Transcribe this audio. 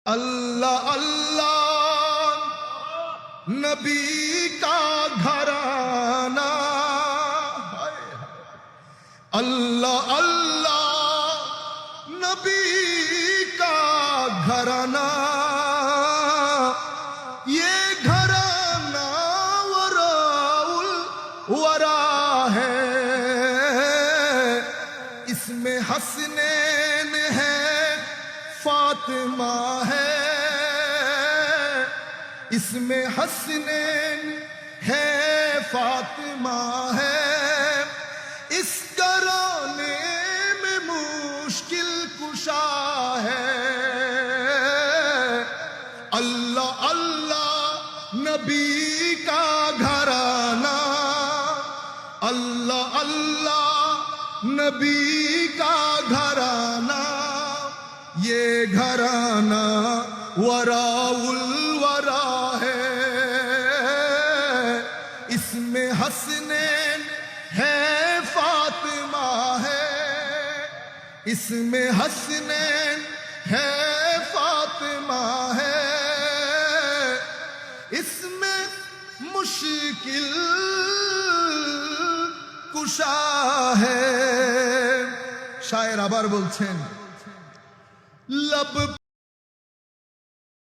अल्लाह अल्लाह नबी का घराना, अल्लाह अल्लाह नबी का घराना, ये घराना वराउल वरा है। इसमें हसनैन है, फातिमा है, इसमें हसनैन है, फातिमा है। इस घराने में मुश्किल कुशा है। अल्लाह अल्लाह नबी का घराना, अल्लाह अल्लाह नबी का घराना, ये घराना वराउल वरा है। इसमें हसनैन है, फातिमा है, इसमें हसनैन है, फातिमा है। इसमें मुश्किल कुशा है। शायर आबार बोलছেন लब